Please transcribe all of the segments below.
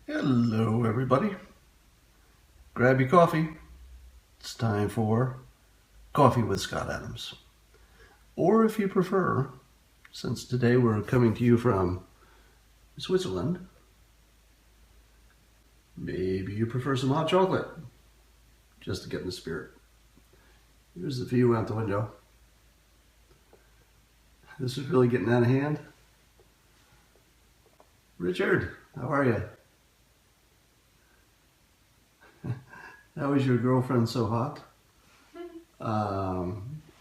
Hello, everybody. Grab your coffee. It's time for Coffee with Scott Adams. Or if you prefer, since today we're coming to you from Switzerland, maybe you prefer some hot chocolate, just to get in the spirit. Here's the view out the window. This is really getting out of hand. Richard, how are you? How is your girlfriend so hot?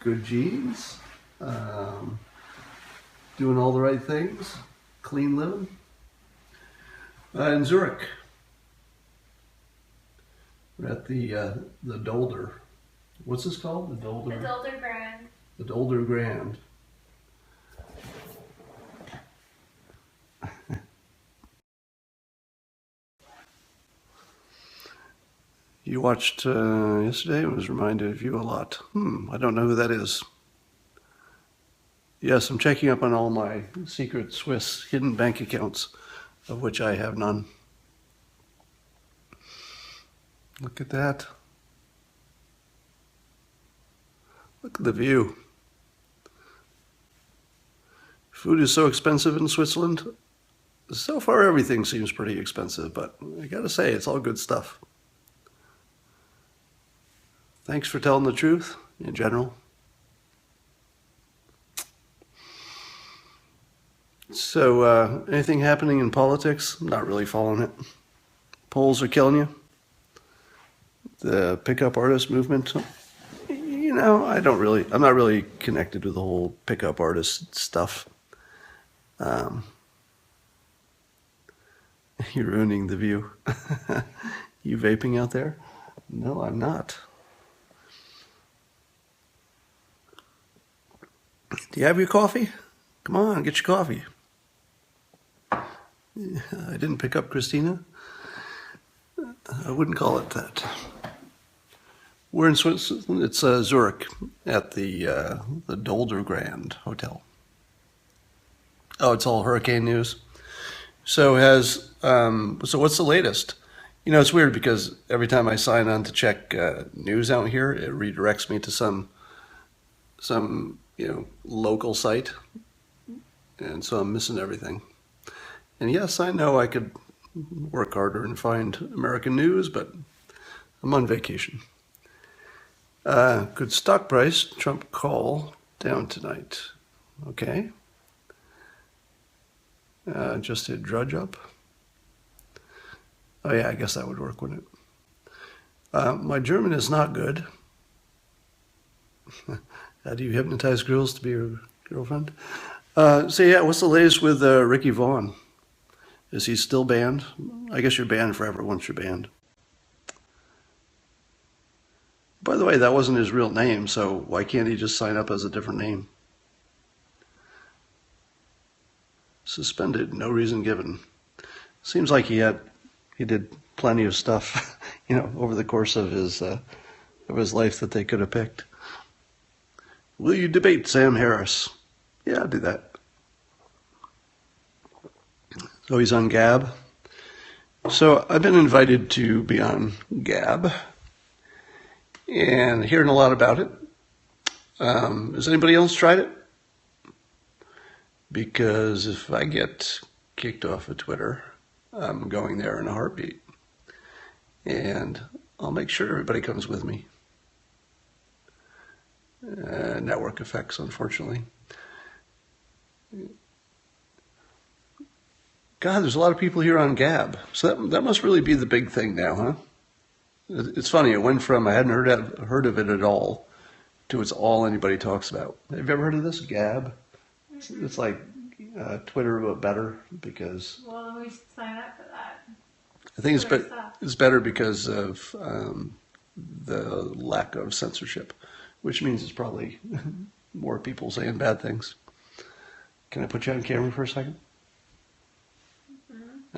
Good genes? Doing all the right things? Clean living? In Zurich. We're at the Dolder. What's this called? The Dolder? The Dolder Grand. The Dolder Grand. You watched yesterday and was reminded of you a lot. I don't know who that is. Yes, I'm checking up on all my secret Swiss hidden bank accounts, of which I have none. Look at that. Look at the view. Food is so expensive in Switzerland. So far, everything seems pretty expensive, but I gotta say, it's all good stuff. Thanks for telling the truth, in general. So, anything happening in politics? Not really following it. Polls are killing you. The pickup artist movement. I'm not really connected with the whole pickup artist stuff. You're ruining the view. You vaping out there? No, I'm not. Do you have your coffee? Come on, get your coffee. I didn't pick up Christina. I wouldn't call it that. We're in Switzerland. It's Zurich at the Dolder Grand Hotel. Oh, it's all hurricane news. So what's the latest? It's weird because every time I sign on to check news out here, it redirects me to some local site, and so I'm missing everything. And yes, I know I could work harder and find American news, but I'm on vacation. Good stock price, Trump call, down tonight. Okay. Just hit drudge up. Oh yeah, I guess that would work, wouldn't it? My German is not good. How do you hypnotize girls to be your girlfriend? What's the latest with Ricky Vaughn? Is he still banned? I guess you're banned forever once you're banned. By the way, that wasn't his real name, so why can't he just sign up as a different name? Suspended, no reason given. Seems like he did plenty of stuff, over the course of his life that they could have picked. Will you debate Sam Harris? Yeah, I'll do that. So he's on Gab. So I've been invited to be on Gab and hearing a lot about it. Has anybody else tried it? Because if I get kicked off of Twitter, I'm going there in a heartbeat. And I'll make sure everybody comes with me. Network effects, unfortunately. God, there's a lot of people here on Gab. So that must really be the big thing now, huh? It's funny. It went from I hadn't heard of it at all to it's all anybody talks about. Have you ever heard of this, Gab? It's like Twitter, but better because. Well, then we should sign up for that. I think it's better because of the lack of censorship, which means it's probably more people saying bad things. Can I put you on camera for a second?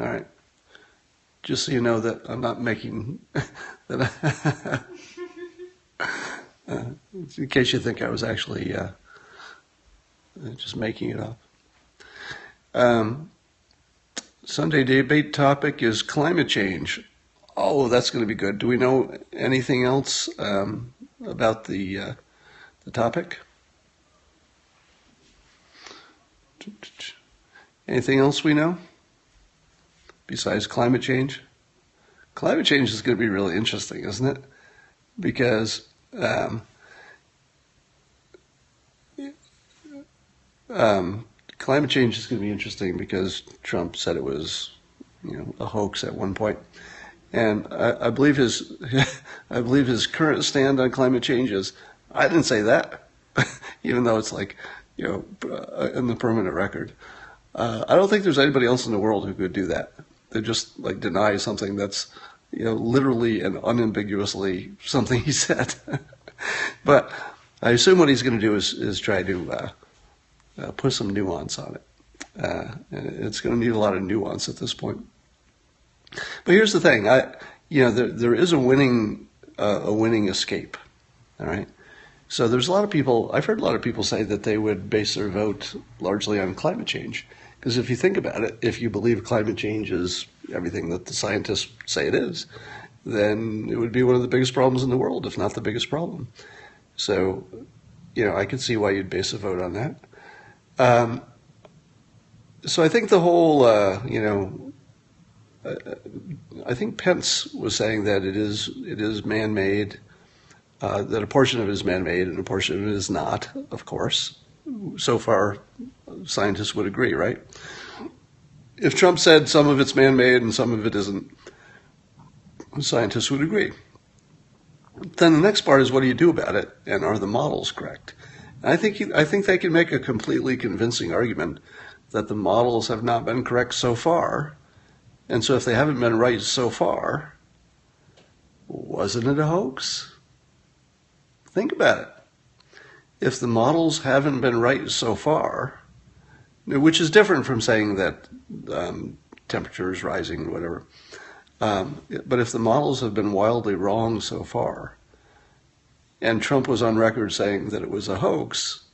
All right. Just so you know that I'm not making that. In case you think I was actually just making it up. Sunday debate topic is climate change. Oh, that's going to be good. Do we know anything else about the topic? Anything else we know besides climate change? Climate change is going to be really interesting, isn't it? Because climate change is going to be interesting because Trump said it was, a hoax at one point, and I believe his current stand on climate change is, I didn't say that, even though it's like, in the permanent record. I don't think there's anybody else in the world who could do that. They just like deny something that's, literally and unambiguously something he said. But I assume what he's going to do is try to put some nuance on it. It's going to need a lot of nuance at this point. But here's the thing: there is a winning escape. All right. So there's a lot of people. I've heard a lot of people say that they would base their vote largely on climate change. Because if you think about it, if you believe climate change is everything that the scientists say it is, then it would be one of the biggest problems in the world, if not the biggest problem. So, I could see why you'd base a vote on that. So I think the whole, I think Pence was saying that it is man-made, that a portion of it is man-made and a portion of it is not, of course. So far, scientists would agree, right? If Trump said some of it's man-made and some of it isn't, scientists would agree. Then the next part is, what do you do about it, and are the models correct? And I think they can make a completely convincing argument that the models have not been correct so far, and so if they haven't been right so far, wasn't it a hoax? Think about it. If the models haven't been right so far, which is different from saying that temperature is rising or whatever, but if the models have been wildly wrong so far, and Trump was on record saying that it was a hoax,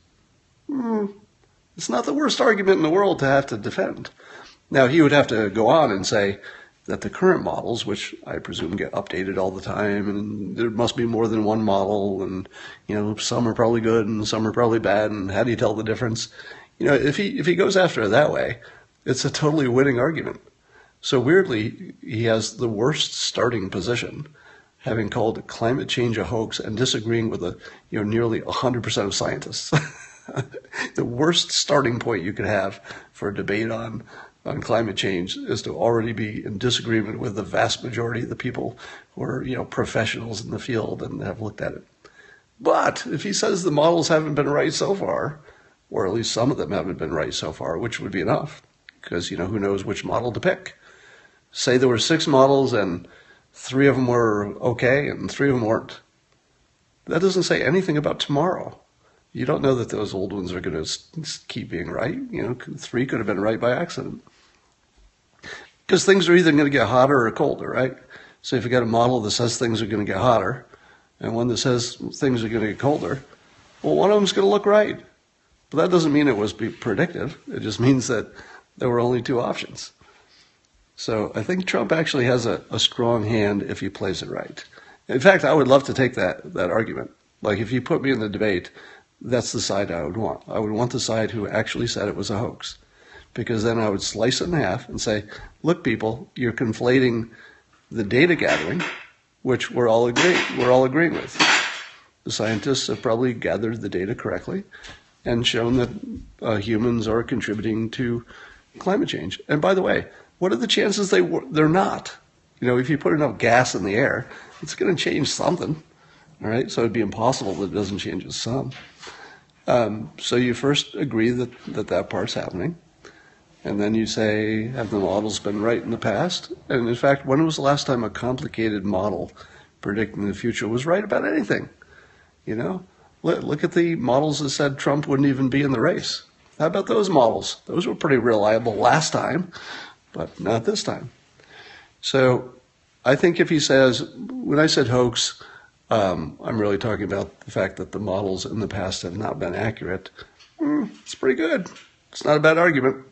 it's not the worst argument in the world to have to defend. Now, he would have to go on and say that the current models, which I presume get updated all the time, and there must be more than one model, and some are probably good and some are probably bad, and how do you tell the difference? If he goes after it that way, it's a totally winning argument. So weirdly, he has the worst starting position, having called climate change a hoax and disagreeing with nearly 100% of scientists. The worst starting point you could have for a debate on climate change is to already be in disagreement with the vast majority of the people who are, professionals in the field and have looked at it. But if he says the models haven't been right so far, or at least some of them haven't been right so far, which would be enough, because, who knows which model to pick. Say there were 6 models and 3 of them were okay and 3 of them weren't. That doesn't say anything about tomorrow. You don't know that those old ones are going to keep being right. 3 could have been right by accident. Because things are either going to get hotter or colder, right? So if you got a model that says things are going to get hotter and one that says things are going to get colder, well, one of them's going to look right. But that doesn't mean it was predictive. It just means that there were only 2 options. So I think Trump actually has a strong hand if he plays it right. In fact, I would love to take that argument. Like, if you put me in the debate, that's the side I would want. I would want the side who actually said it was a hoax. Because then I would slice it in half and say, look, people, you're conflating the data gathering, which we're all agreeing with. The scientists have probably gathered the data correctly and shown that humans are contributing to climate change. And by the way, what are the chances they're not? If you put enough gas in the air, it's going to change something. All right, so it'd be impossible that it doesn't change its some. So you first agree that part's happening. And then you say, have the models been right in the past? And in fact, when was the last time a complicated model predicting the future was right about anything? Look at the models that said Trump wouldn't even be in the race. How about those models? Those were pretty reliable last time, but not this time. So I think if he says, when I said hoax, I'm really talking about the fact that the models in the past have not been accurate. It's pretty good. It's not a bad argument.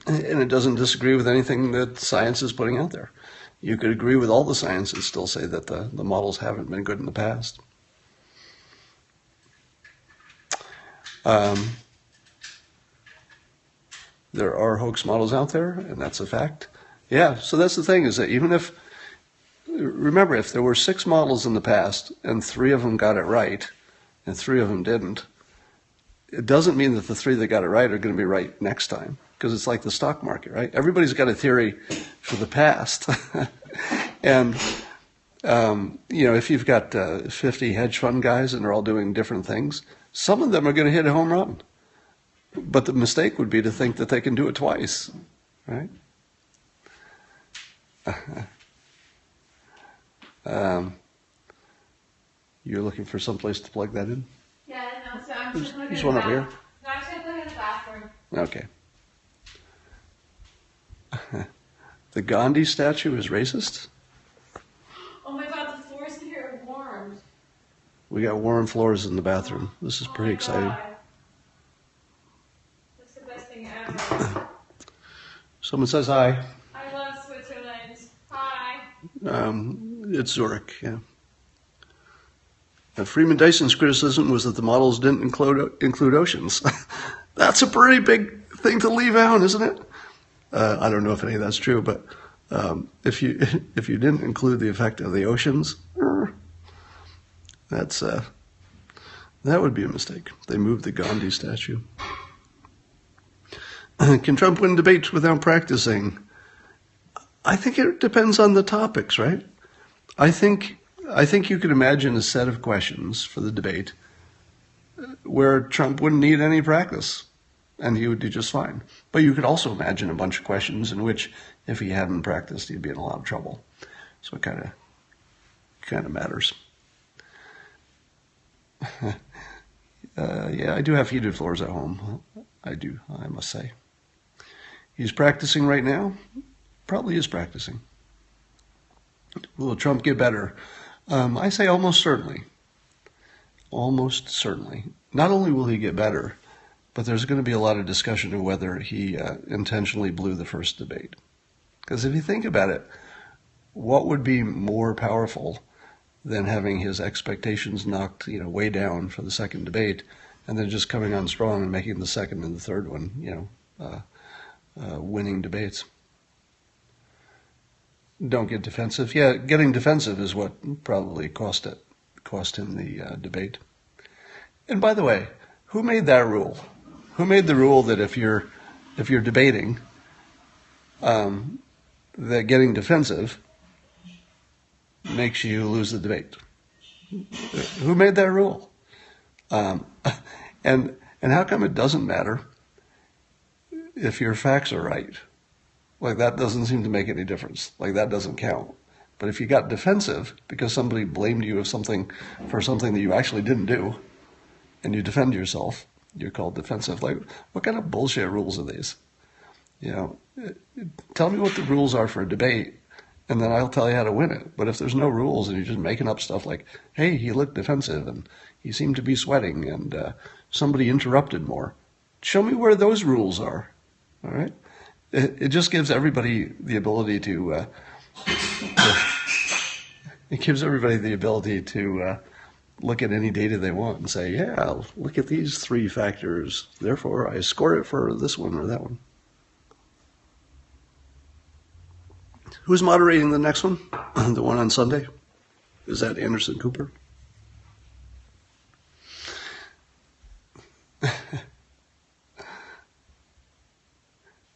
And it doesn't disagree with anything that science is putting out there. You could agree with all the science and still say that the models haven't been good in the past. There are hoax models out there, and that's a fact. Yeah, so that's the thing, is that remember, if there were 6 models in the past and 3 of them got it right and 3 of them didn't, it doesn't mean that the 3 that got it right are going to be right next time, because it's like the stock market, right? Everybody's got a theory for the past. And, if you've got 50 hedge fund guys and they're all doing different things, some of them are going to hit a home run. But the mistake would be to think that they can do it twice, right? You're looking for someplace to plug that in? Yeah, no, so I'm just looking There's one over here. No, I'm just looking in the bathroom. Okay. The Gandhi statue is racist? Oh my god, the floors in here are warmed. We got warm floors in the bathroom. This is pretty exciting. God. That's the best thing ever. Someone says hi. I love Switzerland. Hi. It's Zurich, yeah. Freeman Dyson's criticism was that the models didn't include oceans. That's a pretty big thing to leave out, isn't it? I don't know if any of that's true, but if you didn't include the effect of the oceans, that would be a mistake. They moved the Gandhi statue. Can Trump win debates without practicing? I think it depends on the topics, right? I think you could imagine a set of questions for the debate where Trump wouldn't need any practice and he would do just fine. But you could also imagine a bunch of questions in which, if he hadn't practiced, he'd be in a lot of trouble. So it kind of matters. Yeah, I do have heated floors at home. I must say. He's practicing right now. Probably is practicing. Will Trump get better? I say almost certainly. Almost certainly. Not only will he get better, but there's going to be a lot of discussion of whether he intentionally blew the first debate. Because if you think about it, what would be more powerful than having his expectations knocked, way down for the second debate, and then just coming on strong and making the second and the third one, winning debates? Don't get defensive. Yeah, getting defensive is what probably cost him the debate. And by the way, who made that rule? Who made the rule that if you're debating, that getting defensive makes you lose the debate? Who made that rule? And how come it doesn't matter if your facts are right? Like, that doesn't seem to make any difference. Like, that doesn't count. But if you got defensive because somebody blamed you for something that you actually didn't do, and you defend yourself, you're called defensive. Like, what kind of bullshit rules are these? Tell me what the rules are for a debate, and then I'll tell you how to win it. But if there's no rules and you're just making up stuff like, hey, he looked defensive and he seemed to be sweating and somebody interrupted more, show me where those rules are. All right? It just gives everybody the ability to look at any data they want and say, yeah, look at these 3 factors, therefore I score it for this one or that one. Who's moderating the next one? The one on Sunday? Is that Anderson Cooper?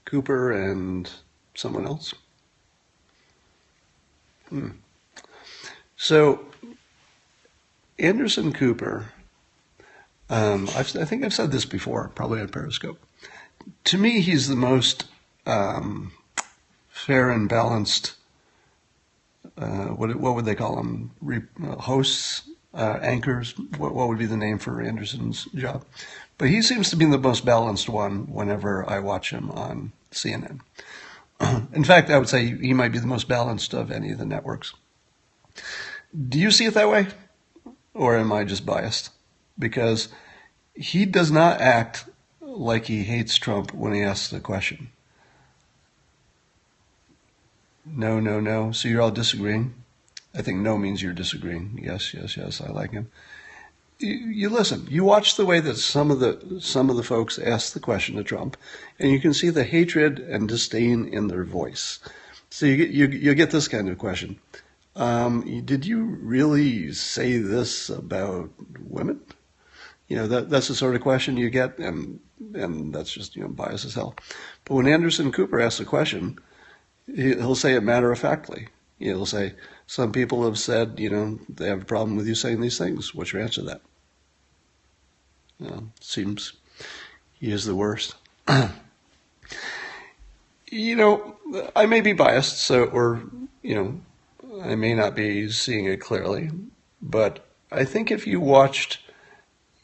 Cooper and someone else? So, Anderson Cooper, I think I've said this before, probably on Periscope. To me, he's the most fair and balanced, what would they call them? Hosts, anchors, what would be the name for Anderson's job? But he seems to be the most balanced one whenever I watch him on CNN. In fact, I would say he might be the most balanced of any of the networks. Do you see it that way? Or am I just biased? Because he does not act like he hates Trump when he asks the question. No, no, no. So you're all disagreeing? I think no means you're disagreeing. Yes, yes, yes. I like him. You listen. You watch the way that some of the folks ask the question to Trump, and you can see the hatred and disdain in their voice. So you get this kind of question. Did you really say this about women? That's the sort of question you get, and that's just bias as hell. But when Anderson Cooper asks a question, he'll say it matter of factly. He'll say, some people have said, they have a problem with you saying these things. What's your answer to that? Seems he is the worst. I may be biased, or I may not be seeing it clearly, but I think if you watched,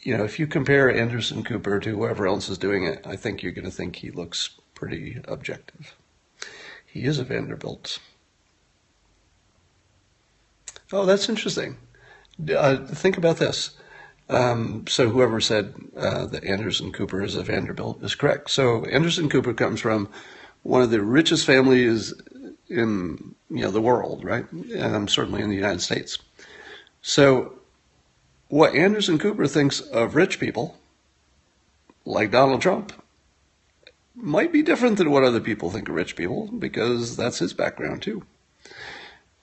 if you compare Anderson Cooper to whoever else is doing it, I think you're going to think he looks pretty objective. He is a Vanderbilt. Oh, that's interesting. Think about this. So whoever said that Anderson Cooper is a Vanderbilt is correct. So Anderson Cooper comes from one of the richest families in the world, right? And certainly in the United States. So what Anderson Cooper thinks of rich people, like Donald Trump, might be different than what other people think of rich people, because that's his background too.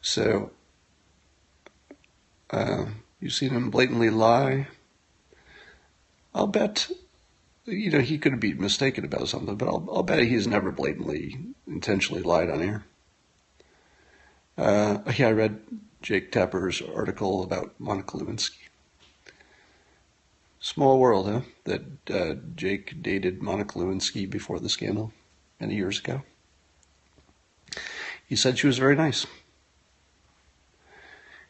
So you've seen him blatantly lie. I'll bet, he could be mistaken about something, but I'll bet he's never blatantly, intentionally lied on air. I read Jake Tapper's article about Monica Lewinsky. Small world, huh? That Jake dated Monica Lewinsky before the scandal many years ago. He said she was very nice.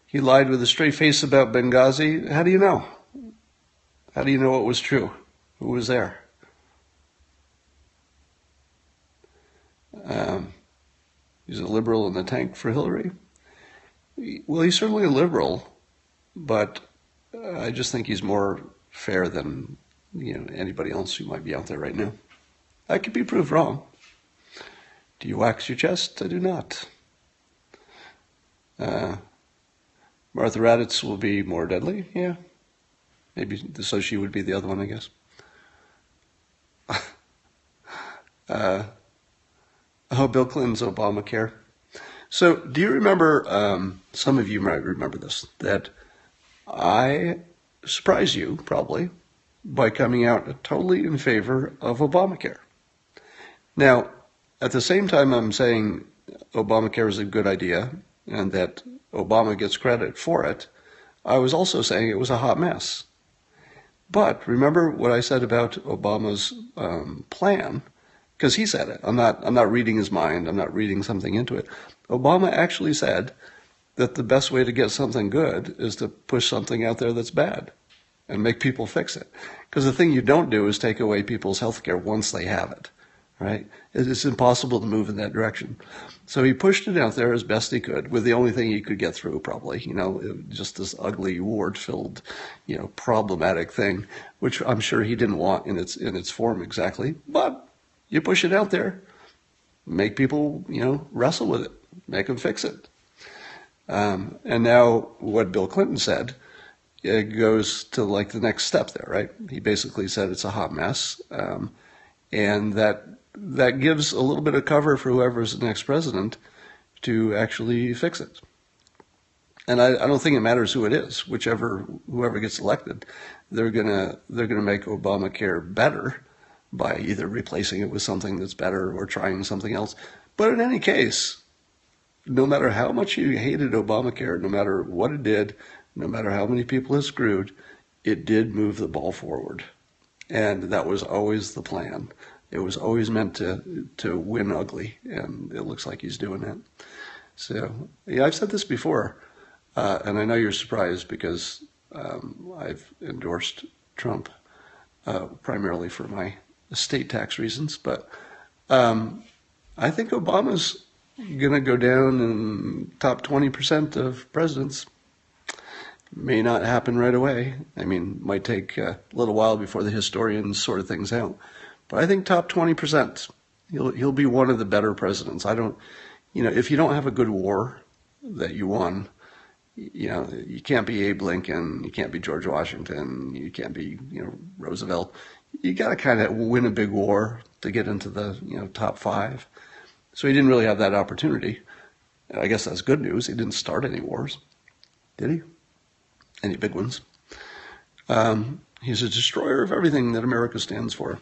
He lied with a straight face about Benghazi. How do you know? How do you know it was true? Who was there? He's a liberal in the tank for Hillary. Well, he's certainly a liberal, but I just think he's more fair than anybody else who might be out there right now. I could be proved wrong. Do you wax your chest? I do not. Martha Raddatz will be more deadly. Yeah. Maybe so she would be the other one, I guess. Bill Clinton's Obamacare. So do you remember, some of you might remember this, that I surprised you probably by coming out totally in favor of Obamacare. Now, at the same time I'm saying Obamacare is a good idea and that Obama gets credit for it, I was also saying it was a hot mess. But remember what I said about Obama's plan, because he said it. I'm not reading his mind. I'm not reading something into it. Obama actually said that the best way to get something good is to push something out there that's bad and make people fix it. Because the thing you don't do is take away people's health care once they have it, right? It's impossible to move in that direction. So he pushed it out there as best he could with the only thing he could get through, probably, just this ugly, ward-filled, problematic thing, which I'm sure he didn't want in its form exactly. But you push it out there, make people, wrestle with it, make them fix it. And now what Bill Clinton said, it goes to like the next step there, right? He basically said it's a hot mess, and that gives a little bit of cover for whoever's the next president to actually fix it. And I don't think it matters who it is, whoever gets elected, they're gonna make Obamacare better by either replacing it with something that's better or trying something else. But in any case, no matter how much you hated Obamacare, no matter what it did, no matter how many people it screwed, it did move the ball forward. And that was always the plan. It was always meant to win ugly, and it looks like he's doing that. So, yeah, I've said this before, and I know you're surprised because I've endorsed Trump primarily for my estate tax reasons, but I think Obama's going to go down in top 20% of presidents. May not happen right away. I mean, might take a little while before the historians sort things out. But I think top 20%. He'll be one of the better presidents. if you don't have a good war that you won, you can't be Abe Lincoln, you can't be George Washington, you can't be, Roosevelt. You got to kind of win a big war to get into the, top five. So he didn't really have that opportunity. I guess that's good news. He didn't start any wars, did he? Any big ones? He's a destroyer of everything that America stands for.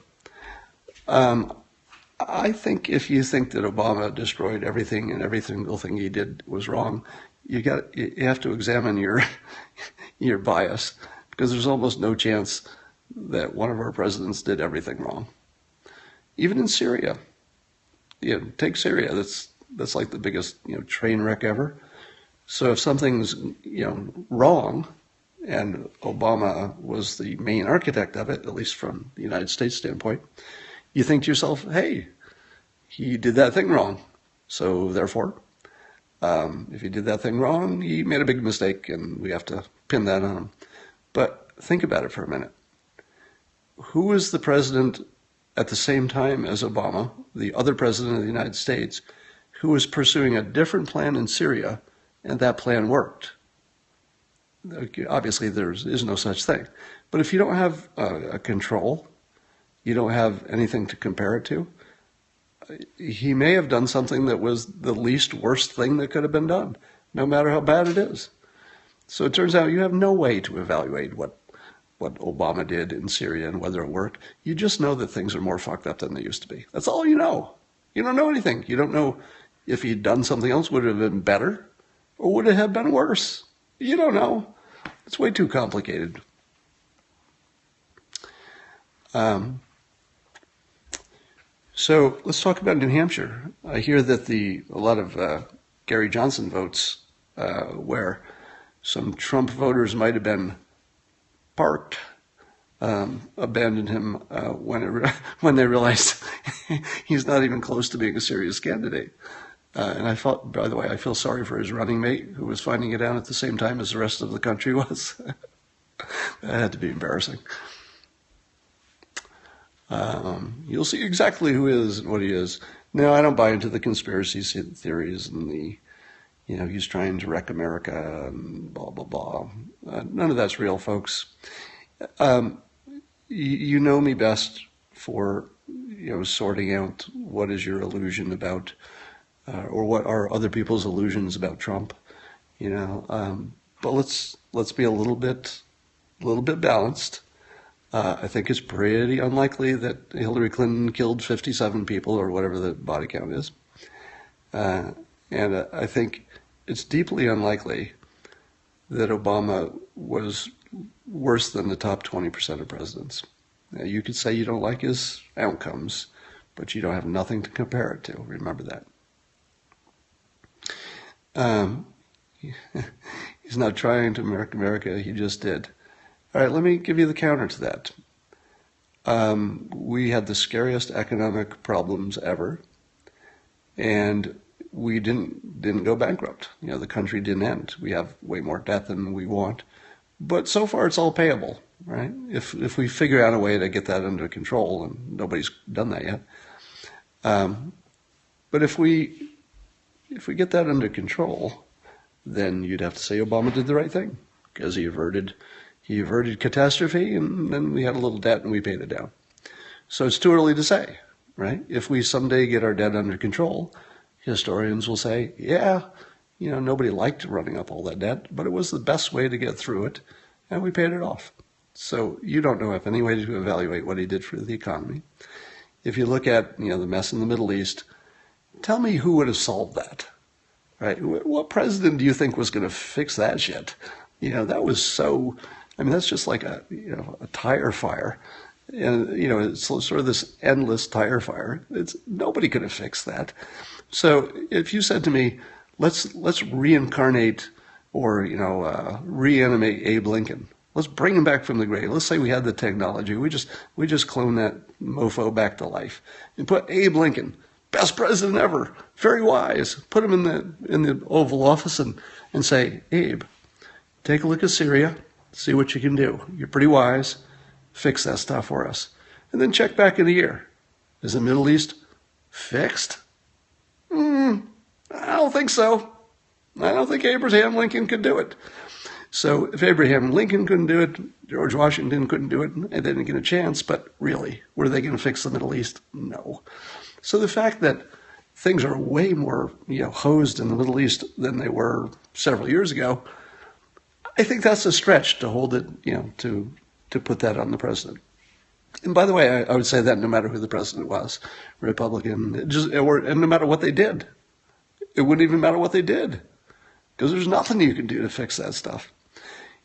I think if you think that Obama destroyed everything and every single thing he did was wrong, you have to examine your bias, because there's almost no chance that one of our presidents did everything wrong. Even in Syria, take Syria. That's like the biggest train wreck ever. So if something's wrong, and Obama was the main architect of it, at least from the United States standpoint, you think to yourself, hey, he did that thing wrong. So therefore, if he did that thing wrong, he made a big mistake, and we have to pin that on him. But think about it for a minute. Who was the president at the same time as Obama, the other president of the United States, who was pursuing a different plan in Syria, and that plan worked? Obviously, there is no such thing. But if you don't have a control, you don't have anything to compare it to, he may have done something that was the least worst thing that could have been done, no matter how bad it is. So it turns out you have no way to evaluate what Obama did in Syria and whether it worked. You just know that things are more fucked up than they used to be. That's all you know. You don't know anything. You don't know if he'd done something else, would it have been better, or would it have been worse? You don't know. It's way too complicated. So let's talk about New Hampshire. I hear that a lot of Gary Johnson votes where some Trump voters might have been parked, abandoned him when they realized he's not even close to being a serious candidate. And I thought, by the way, I feel sorry for his running mate, who was finding it out at the same time as the rest of the country was. That had to be embarrassing. You'll see exactly who is and what he is. Now, I don't buy into the conspiracy theories and he's trying to wreck America and blah, blah, blah. None of that's real, folks. You know me best for, sorting out what is your illusion about, or what are other people's illusions about Trump, But let's be a little bit balanced. I think it's pretty unlikely that Hillary Clinton killed 57 people or whatever the body count is. And I think it's deeply unlikely that Obama was worse than the top 20% of presidents. Now, you could say you don't like his outcomes, but you don't have nothing to compare it to. Remember that. He's not trying to wreck America. He just did. All right, let me give you the counter to that. We had the scariest economic problems ever, and we didn't go bankrupt. The country didn't end. We have way more debt than we want, but so far it's all payable, right? If we figure out a way to get that under control, and nobody's done that yet. But if we get that under control, then you'd have to say Obama did the right thing, because he averted catastrophe, and then we had a little debt and we paid it down. So it's too early to say, right? If we someday get our debt under control, historians will say, yeah, nobody liked running up all that debt, but it was the best way to get through it, and we paid it off. So you don't know of any way to evaluate what he did for the economy. If you look at, the mess in the Middle East, tell me who would have solved that, right? What president do you think was going to fix that shit? That was so... that's just like a tire fire, and it's sort of this endless tire fire. Nobody could have fixed that. So if you said to me, let's reincarnate or reanimate Abe Lincoln, let's bring him back from the grave. Let's say we had the technology, we just clone that mofo back to life and put Abe Lincoln, best president ever, very wise, put him in the Oval Office and say, Abe, take a look at Syria. See what you can do. You're pretty wise. Fix that stuff for us. And then check back in a year. Is the Middle East fixed? I don't think so. I don't think Abraham Lincoln could do it. So if Abraham Lincoln couldn't do it, George Washington couldn't do it, and they didn't get a chance, but really, were they going to fix the Middle East? No. So the fact that things are way more, hosed in the Middle East than they were several years ago, I think that's a stretch to hold it, to put that on the president. And by the way, I would say that no matter who the president was, Republican, and no matter what they did, it wouldn't even matter what they did, because there's nothing you can do to fix that stuff.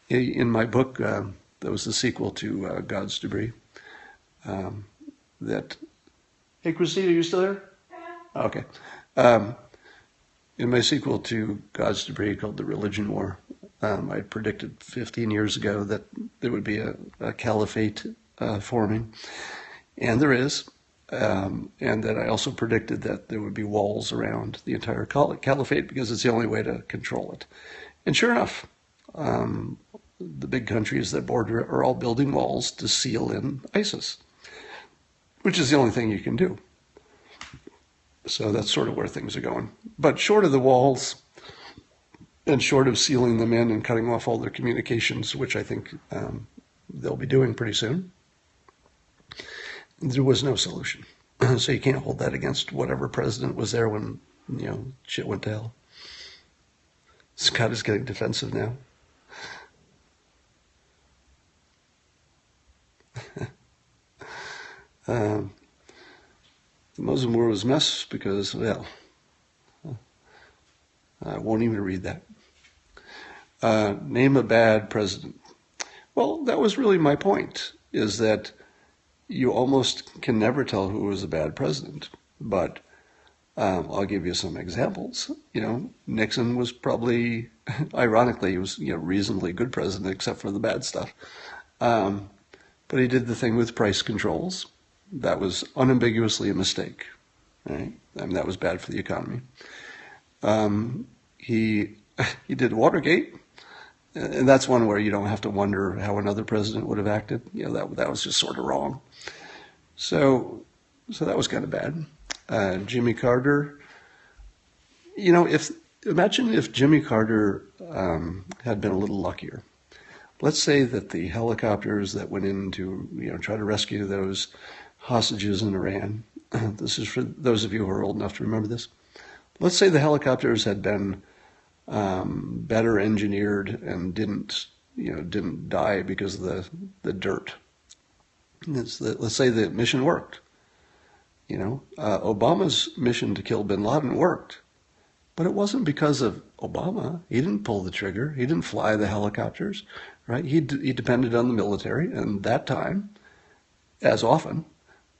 In my book, that was the sequel to God's Debris, hey, Christina, are you still there? Yeah. Okay. In my sequel to God's Debris called The Religion War, I predicted 15 years ago that there would be a caliphate forming, and there is, and that I also predicted that there would be walls around the entire caliphate because it's the only way to control it. And sure enough, the big countries that border it are all building walls to seal in ISIS, which is the only thing you can do. So that's sort of where things are going. But short of the walls, and short of sealing them in and cutting off all their communications, which I think they'll be doing pretty soon, there was no solution. So you can't hold that against whatever president was there when, shit went to hell. Scott is getting defensive now. The Muslim world was a mess because, well, I won't even read that. Name a bad president. Well, that was really my point, is that you almost can never tell who was a bad president. But I'll give you some examples. Nixon was probably, ironically, he was a reasonably good president except for the bad stuff. But he did the thing with price controls. That was unambiguously a mistake, right? That was bad for the economy. He did Watergate, and that's one where you don't have to wonder how another president would have acted. That was just sort of wrong. So that was kind of bad. Jimmy Carter, imagine if Jimmy Carter had been a little luckier. Let's say that the helicopters that went in to try to rescue those hostages in Iran. This is for those of you who are old enough to remember this. Let's say the helicopters had been better engineered and didn't die because of the dirt. Let's say the mission worked. Obama's mission to kill bin Laden worked, but it wasn't because of Obama. He didn't pull the trigger. He didn't fly the helicopters, right? He depended on the military, and that time, as often,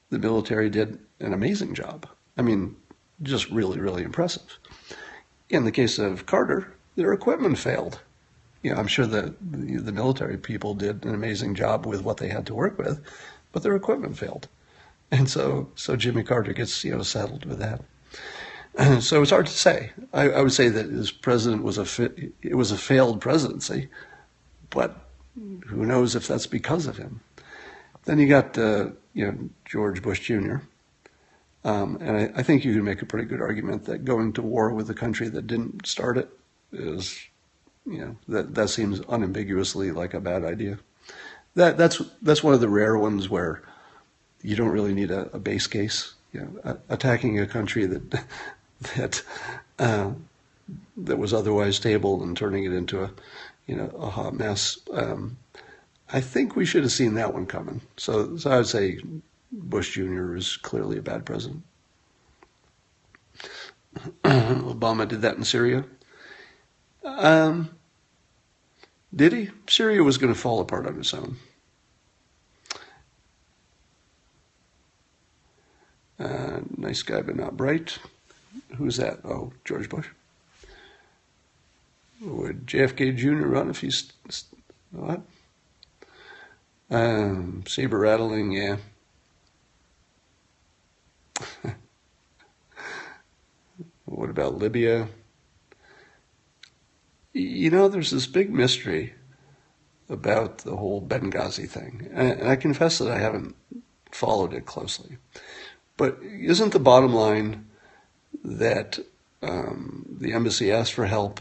the military did an amazing job. I mean, just really, really impressive. In the case of Carter, their equipment failed. I'm sure that the military people did an amazing job with what they had to work with, but their equipment failed. And so Jimmy Carter gets, saddled with that. So it's hard to say. I would say that his president was it was a failed presidency, but who knows if that's because of him. Then you got, George Bush Jr., and I think you can make a pretty good argument that going to war with a country that didn't start it is, that seems unambiguously like a bad idea. That's one of the rare ones where you don't really need a base case. Attacking a country that was otherwise stable and turning it into a hot mess. I think we should have seen that one coming. So I would say Bush Jr. is clearly a bad president. Obama did that in Syria. Did he? Syria was going to fall apart on its own. Nice guy, but not bright. Who's that? Oh, George Bush. Would JFK Jr. run if he's what? Saber rattling, yeah. What about Libya? There's this big mystery about the whole Benghazi thing. And I confess that I haven't followed it closely. But isn't the bottom line that the embassy asked for help,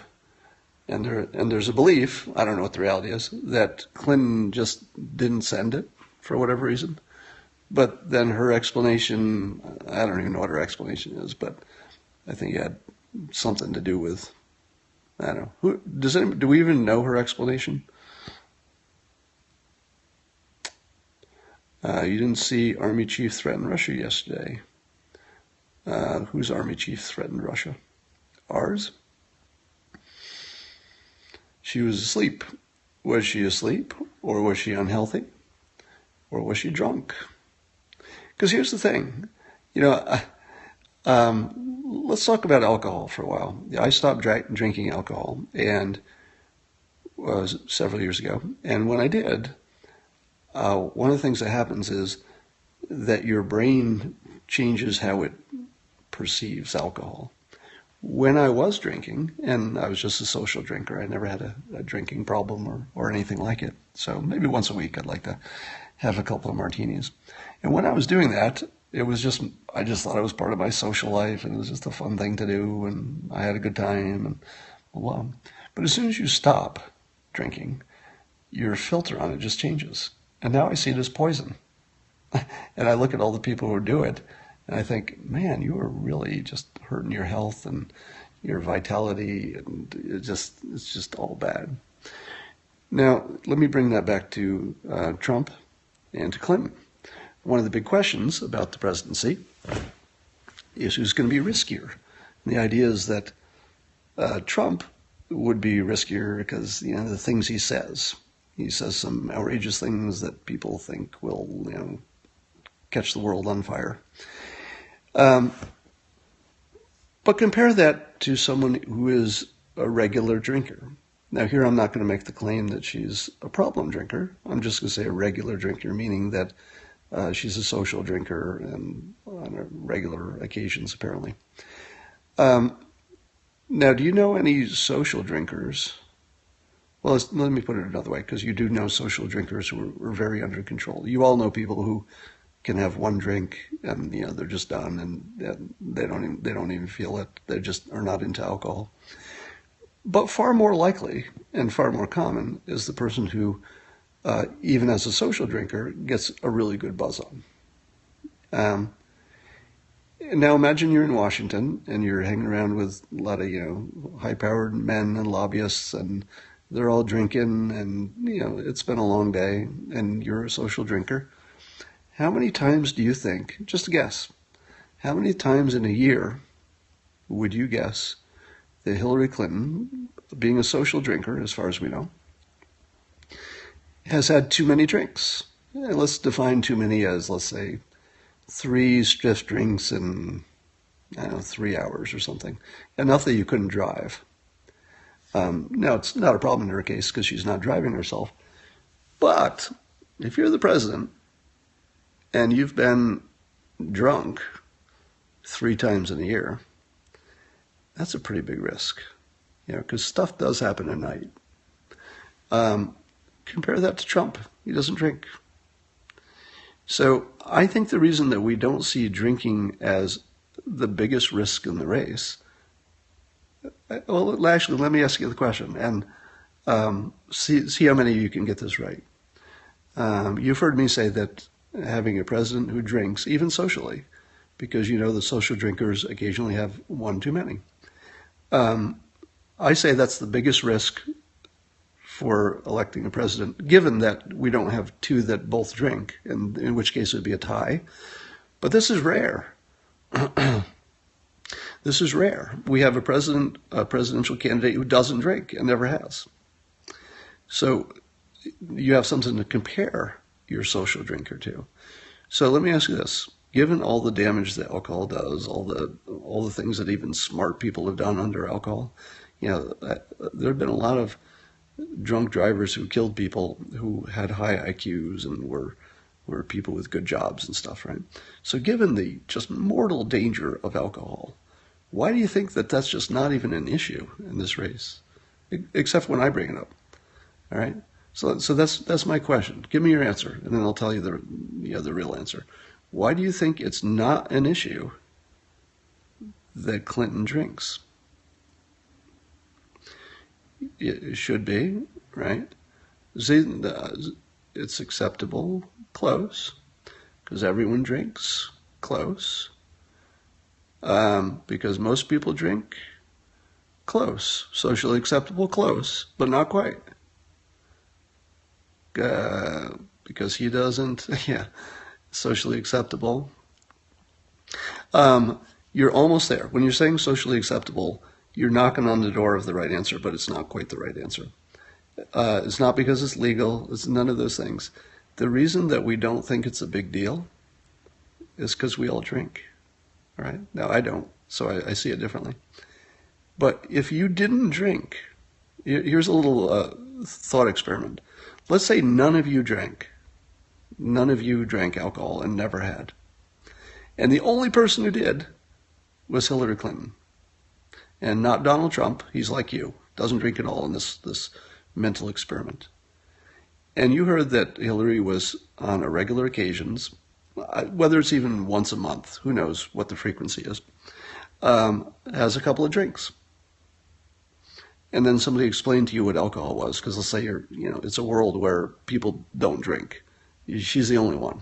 and there's a belief, I don't know what the reality is, that Clinton just didn't send it for whatever reason. But then her explanation, I don't even know what her explanation is, but I think it had something to do with, I don't know. Do we even know her explanation? You didn't see Army Chief threaten Russia yesterday. Whose Army Chief threatened Russia? Ours? She was asleep. Was she asleep? Or was she unhealthy? Or was she drunk? Because here's the thing. Let's talk about alcohol for a while. I stopped drinking alcohol and was several years ago. And when I did, one of the things that happens is that your brain changes how it perceives alcohol. When I was drinking, and I was just a social drinker, I never had a drinking problem or anything like it. So maybe once a week I'd like to have a couple of martinis. And when I was doing that, I just thought it was part of my social life, and it was just a fun thing to do, and I had a good time, and blah, blah. But as soon as you stop drinking, your filter on it just changes. And now I see it as poison. And I look at all the people who do it, and I think, man, you are really just hurting your health and your vitality, and it's just all bad. Now, let me bring that back to Trump and to Clinton. One of the big questions about the presidency is who's going to be riskier. And the idea is that Trump would be riskier because, the things he says. He says some outrageous things that people think will, catch the world on fire. But compare that to someone who is a regular drinker. Now, here I'm not going to make the claim that she's a problem drinker. I'm just going to say a regular drinker, meaning that she's a social drinker and on regular occasions, apparently. Now, do you know any social drinkers? Well, let me put it another way, because you do know social drinkers who are very under control. You all know people who can have one drink and they're just done, and they don't even feel it. They just are not into alcohol. But far more likely and far more common is the person who, even as a social drinker, gets a really good buzz on. Now imagine you're in Washington and you're hanging around with a lot of high-powered men and lobbyists, and they're all drinking, and it's been a long day, and you're a social drinker. How many times do you think, just a guess, how many times in a year would you guess that Hillary Clinton, being a social drinker, as far as we know, has had too many drinks? And let's define too many as, let's say, 3 stiff drinks in, 3 hours or something. Enough that you couldn't drive. Now, it's not a problem in her case because she's not driving herself. But if you're the president and you've been drunk 3 times in a year, that's a pretty big risk, because stuff does happen at night. Compare that to Trump. He doesn't drink. So I think the reason that we don't see drinking as the biggest risk in the race, well, actually, let me ask you the question, and see how many of you can get this right. You've heard me say that having a president who drinks, even socially, because the social drinkers occasionally have one too many. I say that's the biggest risk for electing a president, given that we don't have 2 that both drink, and in which case it would be a tie. But this is rare. This is rare. We have a presidential candidate who doesn't drink and never has. So you have something to compare your social drinker to. So let me ask you this. Given all the damage that alcohol does, all the things that even smart people have done under alcohol, there have been a lot of drunk drivers who killed people who had high IQs and were people with good jobs and stuff, right? So given the just mortal danger of alcohol, why do you think that that's just not even an issue in this race, except when I bring it up? All right. So that's my question. Give me your answer, and then I'll tell you the real answer. Why do you think it's not an issue that Clinton drinks? It should be, right? See, it's acceptable, close, because everyone drinks, close. Because most people drink, close. Socially acceptable, close, but not quite. Because he doesn't, yeah, socially acceptable. You're almost there. When you're saying socially acceptable, you're knocking on the door of the right answer, but it's not quite the right answer. It's not because it's legal. It's none of those things. The reason that we don't think it's a big deal is because we all drink, right? Now, I don't, so I see it differently. But if you didn't drink, here's a little thought experiment. Let's say none of you drank. None of you drank alcohol and never had. And the only person who did was Hillary Clinton. And not Donald Trump. He's like you. Doesn't drink at all in this mental experiment. And you heard that Hillary was on a regular occasions, whether it's even once a month, who knows what the frequency is, has a couple of drinks. And then somebody explained to you what alcohol was, because let's say it's a world where people don't drink. She's the only one.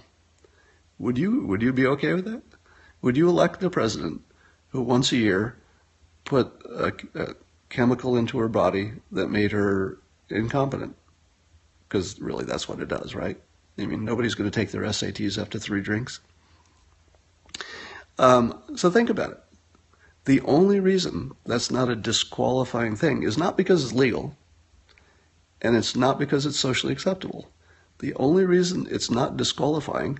Would you be okay with that? Would you elect the president who once a year put a chemical into her body that made her incompetent? Because really that's what it does, right? I mean, nobody's going to take their SATs after 3 drinks. So think about it. The only reason that's not a disqualifying thing is not because it's legal, and it's not because it's socially acceptable. The only reason it's not disqualifying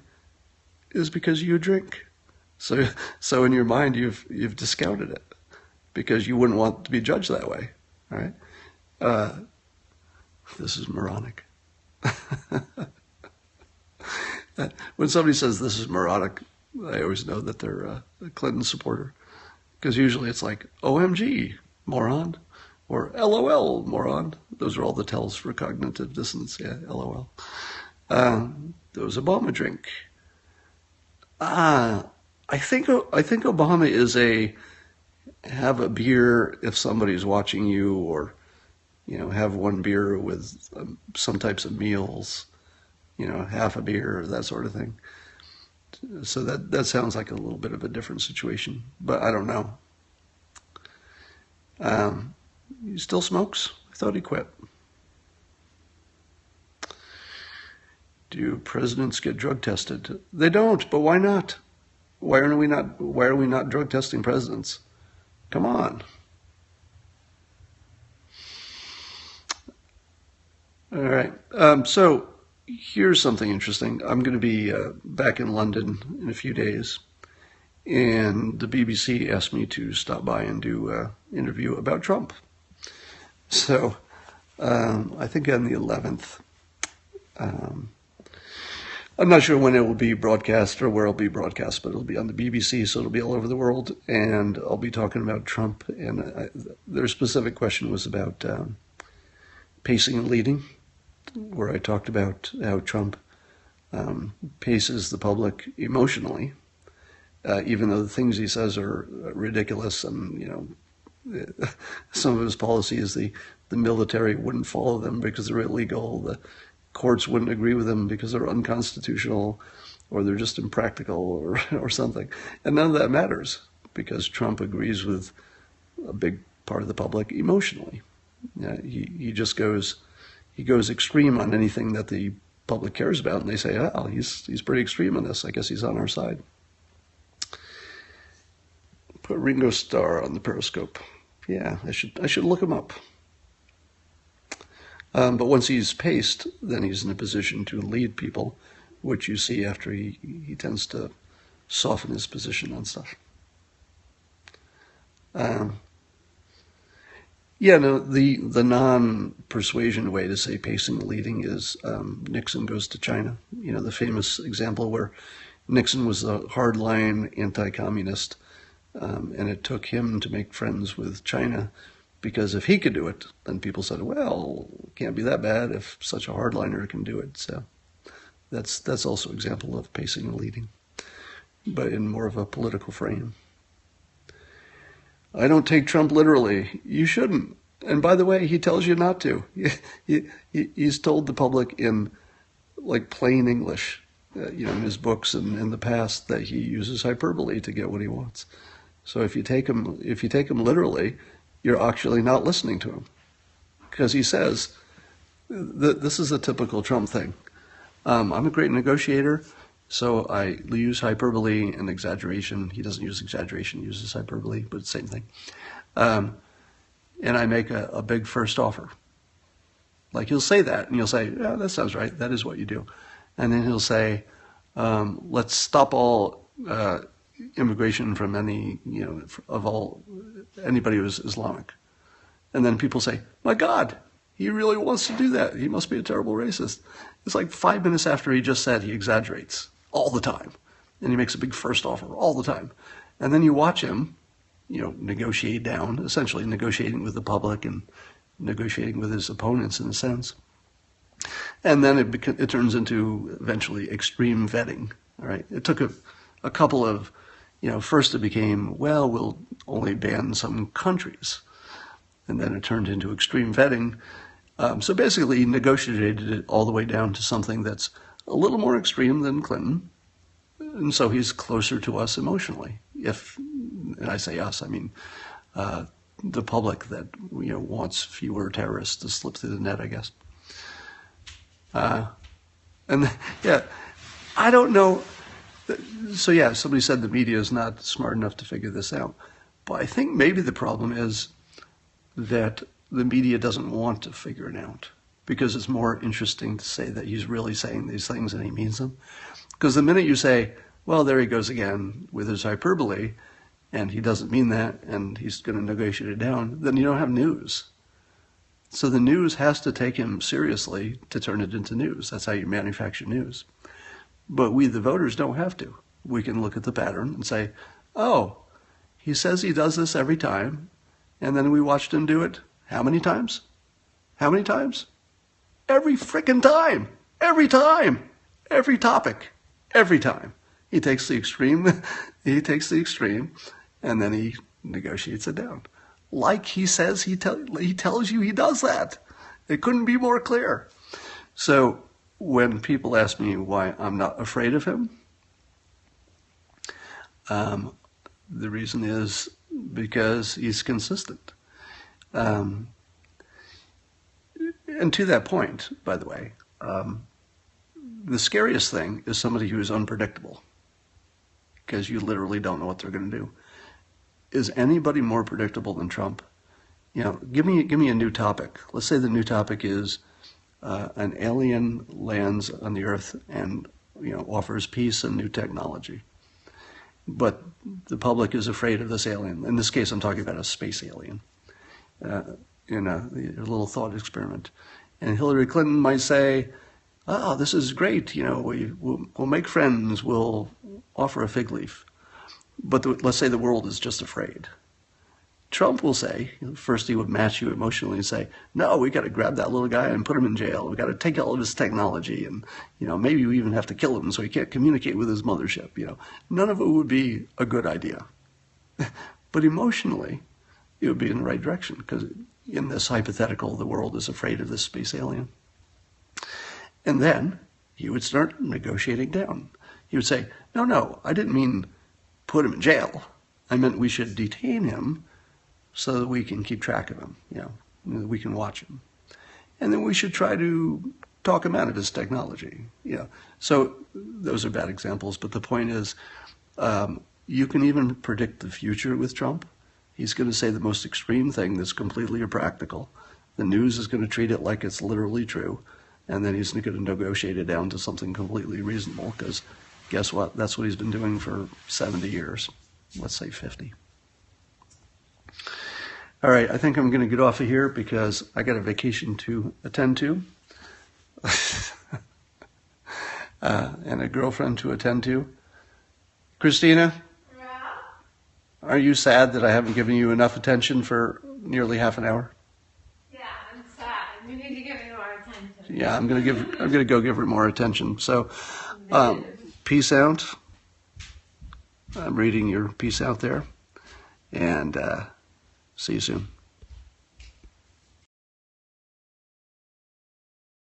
is because you drink. So in your mind, you've discounted it because you wouldn't want to be judged that way, all right? This is moronic. When somebody says this is moronic, I always know that they're a Clinton supporter. Because usually it's like, OMG, moron, or LOL, moron. Those are all the tells for cognitive dissonance, yeah, LOL. There was Obama drink. I think Obama is have a beer if somebody's watching you, or, have one beer with some types of meals, half a beer, that sort of thing. So that sounds like a little bit of a different situation, but I don't know. He still smokes? I thought he quit. Do presidents get drug tested? They don't, but why not? Why are we not drug testing presidents? Come on. All right. So here's something interesting. I'm going to be back in London in a few days, and the BBC asked me to stop by and do an interview about Trump. So I think on the 11th. I'm not sure when it will be broadcast or where it'll be broadcast, but it'll be on the BBC, so it'll be all over the world, and I'll be talking about Trump. And their specific question was about pacing and leading, where I talked about how Trump paces the public emotionally, even though the things he says are ridiculous, and some of his policies, the military wouldn't follow them because they're illegal, the courts wouldn't agree with them because they're unconstitutional, or they're just impractical, or something. And none of that matters because Trump agrees with a big part of the public emotionally. He just goes extreme on anything that the public cares about, and they say, "Oh, he's pretty extreme on this. I guess he's on our side." Put Ringo Starr on the Periscope. Yeah, I should look him up. But once he's paced, then he's in a position to lead people, which you see after he tends to soften his position on stuff. The non-persuasion way to say pacing and leading is Nixon goes to China. The famous example where Nixon was a hardline anti-communist, and it took him to make friends with China, because if he could do it, then people said, well, it can't be that bad if such a hardliner can do it. So that's also an example of pacing and leading, but in more of a political frame. I don't take Trump literally. You shouldn't. And by the way, he tells you not to. He's told the public in like plain English, in his books and in the past, that he uses hyperbole to get what he wants. So if you take him literally, you're actually not listening to him, because he says this is a typical Trump thing. I'm a great negotiator, so I use hyperbole and exaggeration. He doesn't use exaggeration; he uses hyperbole, but it's the same thing. And I make a big first offer. Like he'll say that, and you'll say, "Yeah, that sounds right. That is what you do." And then he'll say, "Let's stop all immigration from anybody who's Islamic." And then people say, "My God, he really wants to do that. He must be a terrible racist." It's like 5 minutes after he just said he exaggerates all the time, and he makes a big first offer all the time, and then you watch him, negotiate down, essentially negotiating with the public and negotiating with his opponents in a sense. And then it turns into eventually extreme vetting. All right, it took a couple of, first it became, well, we'll only ban some countries, and then it turned into extreme vetting. So basically, he negotiated it all the way down to something that's a little more extreme than Clinton, and so he's closer to us emotionally. And I say us, I mean the public that wants fewer terrorists to slip through the net, I guess. And yeah, I don't know. So yeah, somebody said the media is not smart enough to figure this out, but I think maybe the problem is that the media doesn't want to figure it out, because it's more interesting to say that he's really saying these things and he means them. Because the minute you say, well, there he goes again with his hyperbole, and he doesn't mean that, and he's going to negotiate it down, then you don't have news. So the news has to take him seriously to turn it into news. That's how you manufacture news. But we, the voters, don't have to. We can look at the pattern and say, oh, he says he does this every time, and then we watched him do it how many times? How many times? Every frickin' time. Every time. Every topic. Every time. He takes the extreme, and then he negotiates it down. Like he says he tells you he does that. It couldn't be more clear. So when people ask me why I'm not afraid of him, the reason is because he's consistent. And to that point, by the way, the scariest thing is somebody who is unpredictable, because you literally don't know what they're going to do. Is anybody more predictable than Trump? Give me a new topic. Let's say the new topic is an alien lands on the Earth and offers peace and new technology, but the public is afraid of this alien. In this case, I'm talking about a space alien. In a little thought experiment, and Hillary Clinton might say, "Oh, this is great. We'll make friends. We'll offer a fig leaf." But let's say the world is just afraid. Trump will say, first he would match you emotionally and say, "No, we got to grab that little guy and put him in jail. We got to take all of his technology, and maybe we even have to kill him so he can't communicate with his mothership." None of it would be a good idea, but emotionally, it would be in the right direction, because in this hypothetical, the world is afraid of this space alien. And then he would start negotiating down. He would say, no, I didn't mean put him in jail. I meant we should detain him so that we can keep track of him, we can watch him. And then we should try to talk him out of his technology. So those are bad examples, but the point is, you can even predict the future with Trump. He's going to say the most extreme thing that's completely impractical. The news is going to treat it like it's literally true. And then he's going to negotiate it down to something completely reasonable, because guess what? That's what he's been doing for 70 years. Let's say 50. All right, I think I'm going to get off of here because I got a vacation to attend to. And a girlfriend to attend to. Christina? Are you sad that I haven't given you enough attention for nearly half an hour? Yeah, I'm sad. You need to give me more attention. Yeah, I'm gonna go give her more attention. So, peace out. I'm reading your peace out there, and see you soon.